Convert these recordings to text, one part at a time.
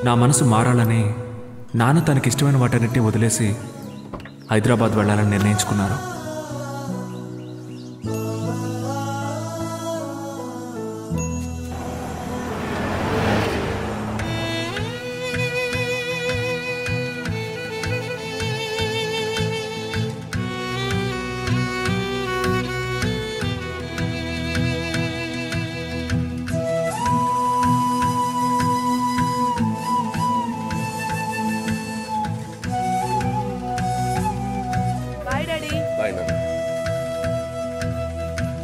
నా మనసు మారాలని నాన్న తనకిష్టమైన వాటన్నిటిని వదిలేసి హైదరాబాద్ వెళ్ళాలని నిర్ణయించుకున్నారు.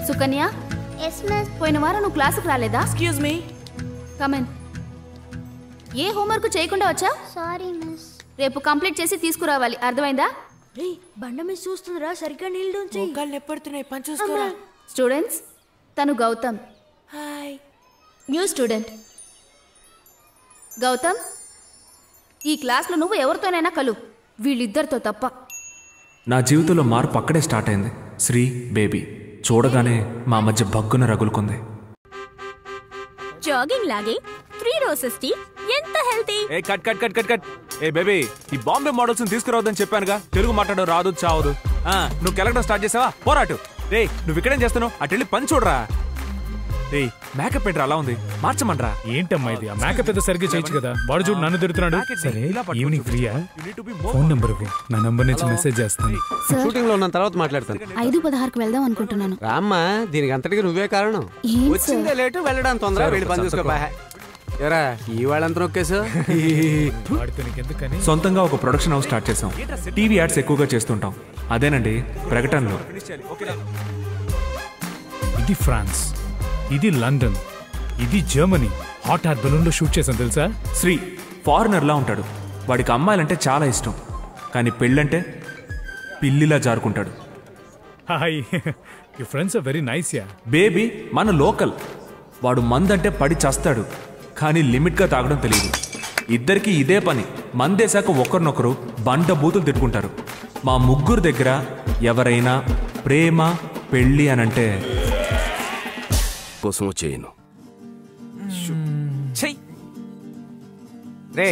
సుకన్య, పోయిన వారం నువ్వు క్లాసుకు రాలేదా? Excuse me, come in. A homework చేయకుండా వచ్చా? Sorry miss. రేపు కంప్లీట్ చేసి తీసుకురావాలి, అర్థమైందా? బండ మీద చూస్తుందిరా, సరిగ్గా నీళ్ళు మోకాళ్ళు ఎప్పడుతున్నాయి, పని చూసుకోరా. స్టూడెంట్స్, తను Gautam, hi. New student. Gautam, ఈ క్లాస్లో నువ్వు ఎవరితోనైనా కలు, వీళ్ళిద్దరితో తప్ప. నా జీవితంలో మార్పు అక్కడే స్టార్ట్ అయింది. శ్రీ బేబీ చూడగానే మా మధ్య భగ్గున రగులుకుంది. జాగింగ్ లాగే 3 రోజెస్ టీ ఎంత హెల్తీ. ఏ cut cut cut cut cut. ఏ బేబీ, ఈ బాంబే మోడల్స్ తీసుకురావద్దని చెప్పానుగా. తెలుగు మాట్లాడడం రాదు, చావదు. నువ్వు కెలగడం స్టార్ట్ చేసావా? పోరాటు. రే, నువ్వు ఇక్కడేం చేస్తున్నావు? అటు వెళ్ళి పని చూడరా. రే, మేకప్ ఏంట్రా అలా ఉంది, మార్చమండ్రా. ఏంటమ్మా ఇది? ఆ మేకప్ ఏదో సరిగ్గా చేయొచ్చు కదా. వాడు చూడు నన్ను తిడుతున్నాడు. సరే, ఈవినింగ్ ఫ్రీయా? ఫోన్ నెంబర్ నా నంబర్ నుంచి మెసేజ్ చేస్తాను. షూటింగ్ లో ఉన్న తర్వాత మాట్లాడతాను. 5:16కి వెళ్దాం అనుకుంటున్నాను. రామ్మా, దీనికి అంతటికి నువ్వే కారణం. వచ్చిందే లేటు, వెళ్ళడం తొందర. వెళ్ళి పని చూసుకో. ఎరా, ఈ వాళ్ళంతా నొక్కేసా. సొంతంగా ఒక ప్రొడక్షన్ హౌస్ స్టార్ట్ చేసాం. టీవీ యాడ్స్ ఎక్కువగా చేస్తుంటాం. అదేనండి ప్రకటనలో. ఇది ఫ్రాన్స్, ఇది లండన్, ఇది జర్మనీ. హాట్ ఎయిర్ బెలూన్ లో షూట్ చేసాం తెలుసా? శ్రీ ఫారినర్లా ఉంటాడు. వాడికి అమ్మాయిలంటే చాలా ఇష్టం, కానీ పెళ్ళంటే పిల్లిలా జారుకుంటాడు. Hi, you friends are very nice యా. బేబీ మన లోకల్. వాడు మందంటే పడి చస్తాడు, కానీ లిమిట్గా తాగడం తెలియదు. ఇద్దరికి ఇదే పని. మందేశాక ఒకరినొకరు బండ బూతులు తిట్టుకుంటారు. మా ముగ్గురు దగ్గర ఎవరైనా ప్రేమ పెళ్ళి అనంటే కోసం చేయను. రే,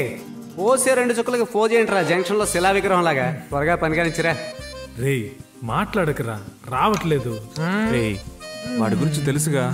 పోసే 2 చుక్కలకి ఫోజ్ ఏంట్రా జంక్షన్ లో శిలా విగ్రహం లాగా. త్వరగా పని కానిచ్చిరా. రే, మాట్లాడకరా, రావట్లేదు. రే, వాడి గురించి తెలుసుగా.